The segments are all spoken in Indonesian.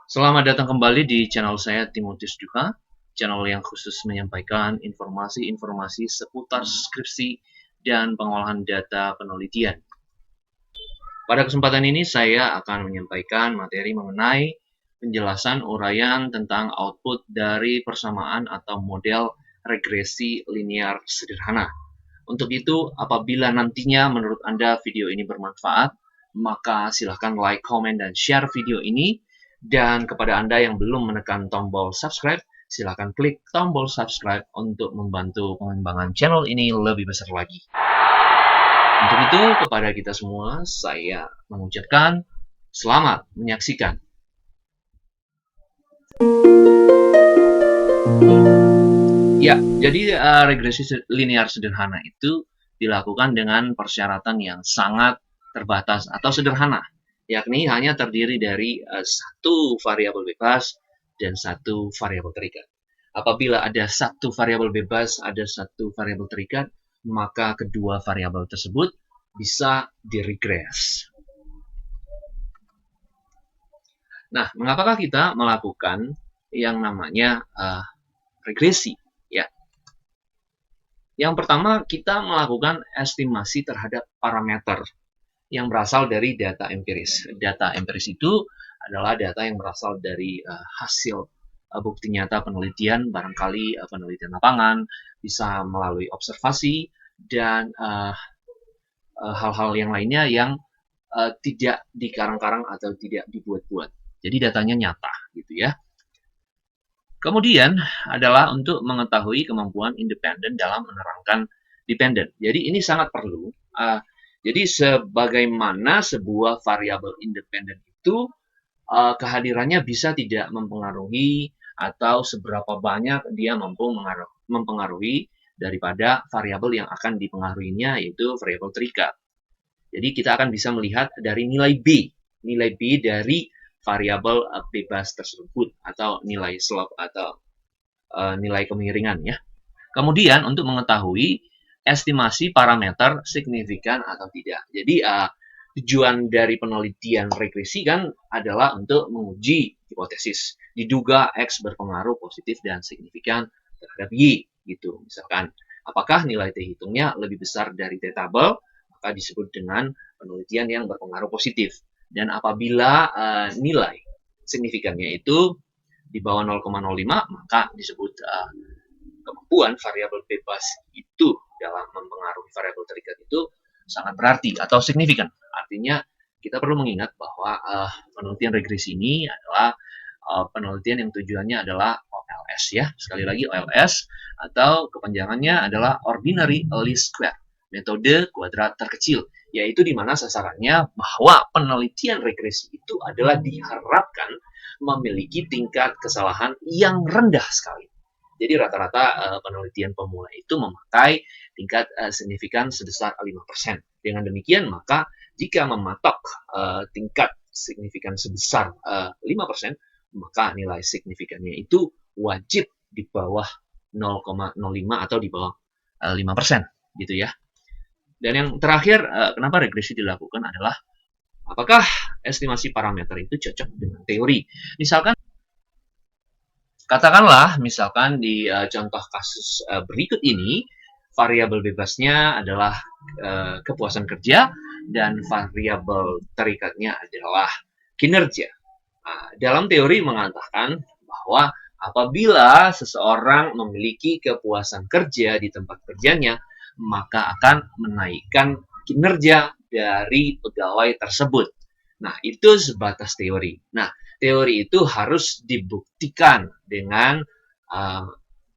Selamat datang kembali di channel saya Timotius Duha, channel yang khusus menyampaikan informasi-informasi seputar skripsi dan pengolahan data penelitian. Pada kesempatan ini saya akan menyampaikan materi mengenai penjelasan uraian tentang output dari persamaan atau model regresi linear sederhana. Untuk itu, apabila nantinya menurut Anda video ini bermanfaat, maka silahkan like, comment, dan share video ini. Dan kepada Anda yang belum menekan tombol subscribe, silahkan klik tombol subscribe untuk membantu pengembangan channel ini lebih besar lagi. Untuk itu, kepada kita semua, saya mengucapkan selamat menyaksikan. Ya, jadi regresi linear sederhana itu dilakukan dengan persyaratan yang sangat terbatas atau sederhana, yakni hanya terdiri dari satu variabel bebas dan satu variabel terikat. Apabila ada satu variabel bebas, ada satu variabel terikat, maka kedua variabel tersebut bisa diregres. Nah, mengapakah kita melakukan yang namanya regresi? Ya, yang pertama, kita melakukan estimasi terhadap parameter yang berasal dari data empiris. Data empiris itu adalah data yang berasal dari hasil bukti nyata penelitian, barangkali penelitian lapangan, bisa melalui observasi, dan hal-hal yang lainnya yang tidak dikarang-karang atau tidak dibuat-buat. Jadi datanya nyata, gitu ya. Kemudian adalah untuk mengetahui kemampuan independen dalam menerangkan dependen. Jadi ini sangat perlu. Jadi sebagaimana sebuah variabel independen itu kehadirannya bisa tidak mempengaruhi atau seberapa banyak dia mampu mempengaruhi daripada variabel yang akan dipengaruhinya, yaitu variabel terikat. Jadi kita akan bisa melihat dari nilai B dari variabel bebas tersebut atau nilai slope atau nilai kemiringan ya. Kemudian untuk mengetahui estimasi parameter signifikan atau tidak. Jadi tujuan dari penelitian regresi kan adalah untuk menguji hipotesis. Diduga X berpengaruh positif dan signifikan terhadap Y gitu. Misalkan apakah nilai T hitungnya lebih besar dari T tabel, maka disebut dengan penelitian yang berpengaruh positif. Dan apabila nilai signifikannya itu di bawah 0,05, maka disebut kemampuan variabel bebas itu dalam mempengaruhi variabel terikat itu sangat berarti atau signifikan. Artinya kita perlu mengingat bahwa penelitian regresi ini adalah penelitian yang tujuannya adalah OLS ya. Sekali lagi OLS atau kepanjangannya adalah Ordinary Least Square, metode kuadrat terkecil, yaitu di mana sasarannya bahwa penelitian regresi itu adalah diharapkan memiliki tingkat kesalahan yang rendah sekali. Jadi rata-rata penelitian pemula itu memakai tingkat signifikan sebesar 5%. Dengan demikian, maka jika mematok tingkat signifikan sebesar 5%, maka nilai signifikannya itu wajib di bawah 0,05 atau di bawah 5%, gitu ya. Dan yang terakhir, kenapa regresi dilakukan adalah apakah estimasi parameter itu cocok dengan teori. Katakanlah misalkan di contoh kasus berikut ini, variabel bebasnya adalah kepuasan kerja dan variabel terikatnya adalah kinerja. Dalam teori mengatakan bahwa apabila seseorang memiliki kepuasan kerja di tempat kerjanya, maka akan menaikkan kinerja dari pegawai tersebut. Nah, itu sebatas teori. Nah, teori itu harus dibuktikan dengan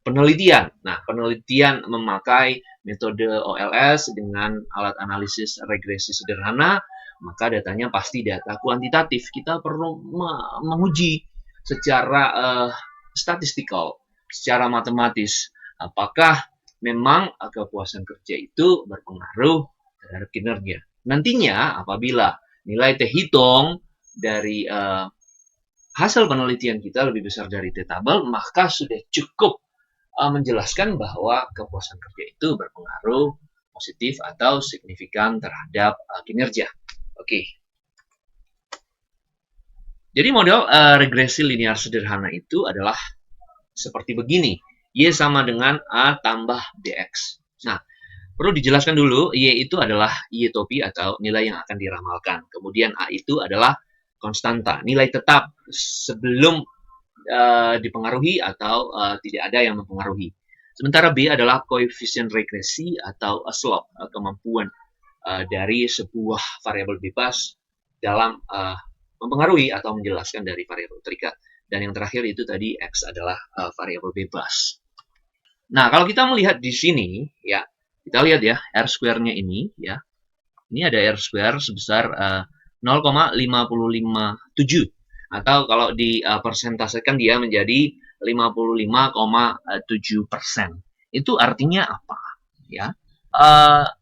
penelitian. Nah, penelitian memakai metode OLS dengan alat analisis regresi sederhana, maka datanya pasti data kuantitatif. Kita perlu menguji secara statistikal, secara matematis, apakah memang kepuasan kerja itu berpengaruh terhadap kinerja. Nantinya apabila nilai T hitung dari hasil penelitian kita lebih besar dari T tabel, maka sudah cukup menjelaskan bahwa kepuasan kerja itu berpengaruh positif atau signifikan terhadap kinerja. Oke. Jadi model regresi linear sederhana itu adalah seperti begini. Y sama dengan A tambah DX. Nah, perlu dijelaskan dulu, Y itu adalah Y topi atau nilai yang akan diramalkan. Kemudian A itu adalah konstanta, nilai tetap sebelum dipengaruhi atau tidak ada yang mempengaruhi. Sementara B adalah koefisien regresi atau slope, kemampuan dari sebuah variabel bebas dalam mempengaruhi atau menjelaskan dari variabel terikat. Dan yang terakhir itu tadi X adalah variabel bebas. Nah, kalau kita melihat di sini, ya, kita lihat ya, R square-nya ini, ya. Ini ada R square sebesar 0,557. Atau kalau dipersentasekan dia menjadi 55,7%. Itu artinya apa? Ya,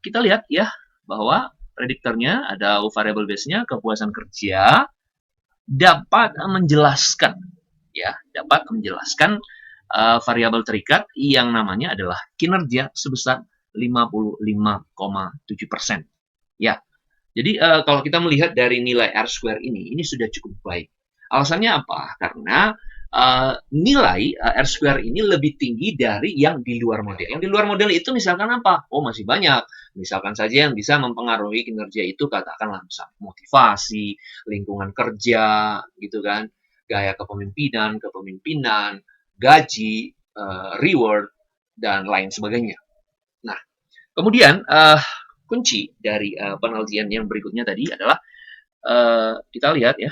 kita lihat ya, bahwa prediktornya ada variable base-nya, kepuasan kerja, dapat menjelaskan variabel terikat yang namanya adalah kinerja sebesar 55,7%. Ya. Jadi kalau kita melihat dari nilai R square ini sudah cukup baik. Alasannya apa? Karena nilai R square ini lebih tinggi dari yang di luar model. Yang di luar model itu misalkan apa? Oh, masih banyak. Misalkan saja yang bisa mempengaruhi kinerja itu katakanlah misalnya motivasi, lingkungan kerja, gitu kan, gaya kepemimpinan, gaji, reward, dan lain sebagainya. Nah, kemudian kunci dari penelitian yang berikutnya tadi adalah kita lihat ya.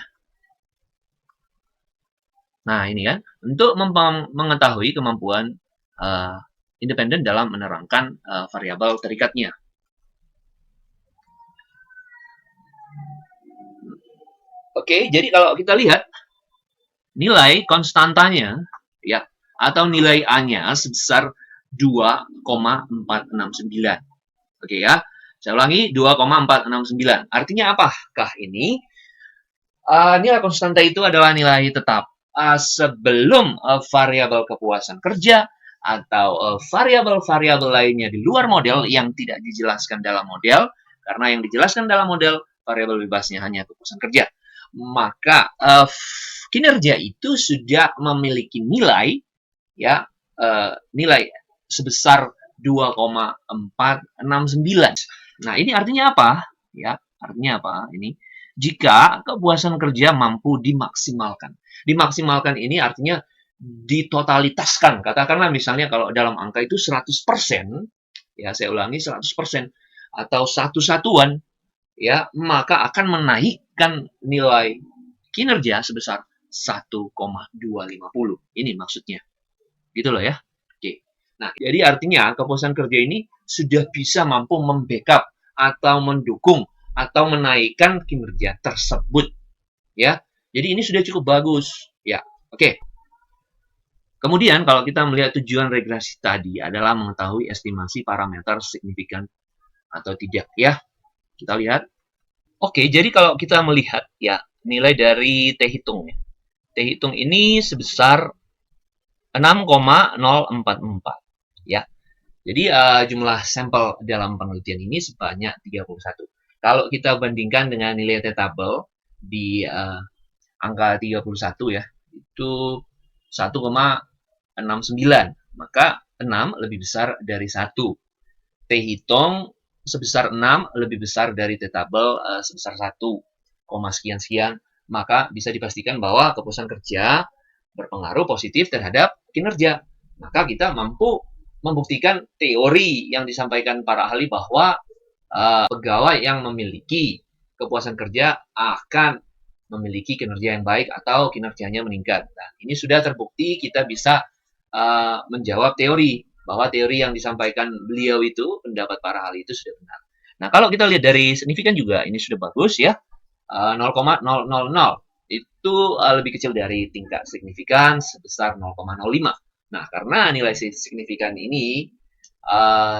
Nah, ini ya, untuk mengetahui kemampuan independen dalam menerangkan variabel terikatnya. Oke, jadi kalau kita lihat nilai konstantanya ya atau nilai A-nya sebesar 2,469. Oke ya. Saya ulangi 2,469. Artinya apakah ini? Nilai konstanta itu adalah nilai tetap sebelum variabel kepuasan kerja atau variabel-variabel lainnya di luar model yang tidak dijelaskan dalam model, karena yang dijelaskan dalam model variabel bebasnya hanya kepuasan kerja. Maka kinerja itu sudah memiliki nilai ya nilai sebesar 2,469. Nah, ini artinya apa? Ya, artinya apa? Ini jika kepuasan kerja mampu dimaksimalkan. Dimaksimalkan ini artinya ditotalitaskan. Katakanlah misalnya kalau dalam angka itu 100%, ya saya ulangi 100%, atau satu satuan, ya maka akan menaikkan nilai kinerja sebesar 1,250. Ini maksudnya. Gitu loh ya. Oke. Nah, jadi artinya kepuasan kerja ini sudah bisa mampu membackup atau mendukung atau menaikkan kinerja tersebut. Ya. Jadi ini sudah cukup bagus. Ya. Oke. Kemudian kalau kita melihat tujuan regresi tadi adalah mengetahui estimasi parameter signifikan atau tidak ya. Kita lihat. Oke, jadi kalau kita melihat ya nilai dari T hitung ya. T hitung ini sebesar 6,044 ya. Jadi jumlah sampel dalam penelitian ini sebanyak 31. Kalau kita bandingkan dengan nilai T-tabel di angka 31 ya, itu 1,69. Maka 6 lebih besar dari 1. T hitung sebesar 6 lebih besar dari T-tabel sebesar 1, sekian-sekian. Maka bisa dipastikan bahwa kepuasan kerja berpengaruh positif terhadap kinerja. Maka kita mampu membuktikan teori yang disampaikan para ahli bahwa pegawai yang memiliki kepuasan kerja akan memiliki kinerja yang baik atau kinerjanya meningkat. Nah, ini sudah terbukti, kita bisa menjawab teori bahwa teori yang disampaikan beliau itu, pendapat para ahli itu sudah benar. Nah, kalau kita lihat dari signifikan juga, ini sudah bagus ya, 0,000 itu lebih kecil dari tingkat signifikan sebesar 0,05. Nah, karena nilai signifikan ini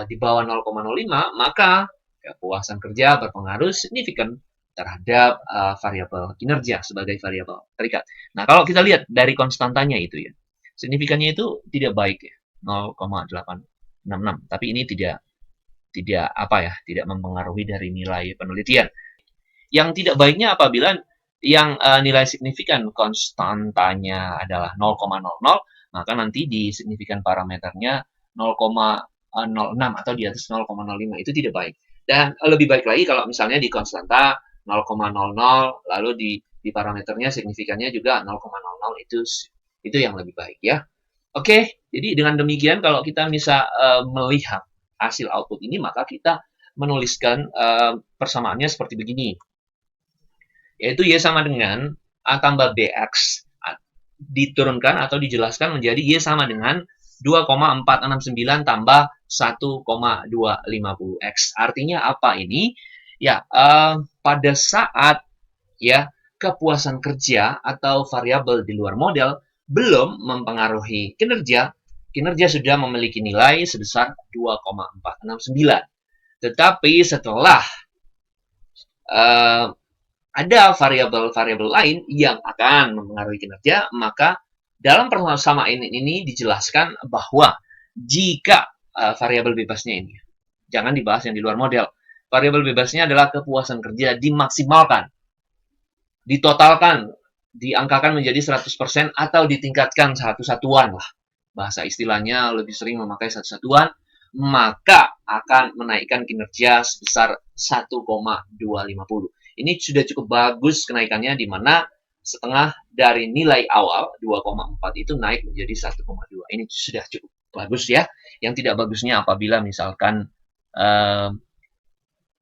di bawah 0,05, maka kepuasan kerja berpengaruh signifikan terhadap variabel kinerja sebagai variabel terikat. Nah, kalau kita lihat dari konstantanya itu ya, signifikannya itu tidak baik ya, 0,866. Tapi ini tidak mempengaruhi dari nilai penelitian. Yang tidak baiknya apabila yang nilai signifikan konstantanya adalah 0,00, maka nanti di signifikan parameternya 0,06 atau di atas 0,05 itu tidak baik. Dan lebih baik lagi kalau misalnya di konstanta 0,00 lalu di parameternya signifikannya juga 0,00 itu yang lebih baik ya. Oke, jadi dengan demikian kalau kita bisa melihat hasil output ini maka kita menuliskan persamaannya seperti begini. Yaitu Y sama dengan A tambah BX diturunkan atau dijelaskan menjadi Y sama dengan 2,469 tambah 1,250X. Artinya apa ini? Ya, pada saat ya kepuasan kerja atau variabel di luar model belum mempengaruhi kinerja, kinerja sudah memiliki nilai sebesar 2,469. Tetapi setelah ada variabel-variabel lain yang akan mempengaruhi kinerja, maka dalam persamaan ini dijelaskan bahwa jika variabel bebasnya ini, jangan dibahas yang di luar model, variabel bebasnya adalah kepuasan kerja dimaksimalkan, ditotalkan, diangkakan menjadi 100% atau ditingkatkan satu satuan lah. Bahasa istilahnya lebih sering memakai satu satuan, maka akan menaikkan kinerja sebesar 1,250. Ini sudah cukup bagus kenaikannya di mana setengah dari nilai awal 2,4 itu naik menjadi 1,2. Ini sudah cukup bagus ya. Yang tidak bagusnya apabila misalkan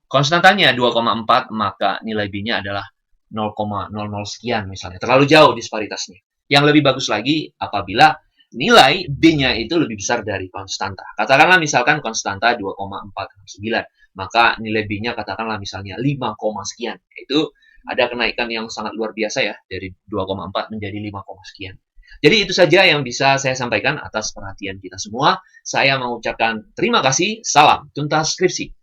konstantanya 2,4 maka nilai B-nya adalah 0,00 sekian misalnya. Terlalu jauh disparitasnya. Yang lebih bagus lagi apabila nilai B-nya itu lebih besar dari konstanta. Katakanlah misalkan konstanta 2,469, maka nilai B-nya katakanlah misalnya 5, sekian. Itu ada kenaikan yang sangat luar biasa ya, dari 2,4 menjadi 5, sekian. Jadi itu saja yang bisa saya sampaikan atas perhatian kita semua. Saya mengucapkan terima kasih, salam tuntas skripsi.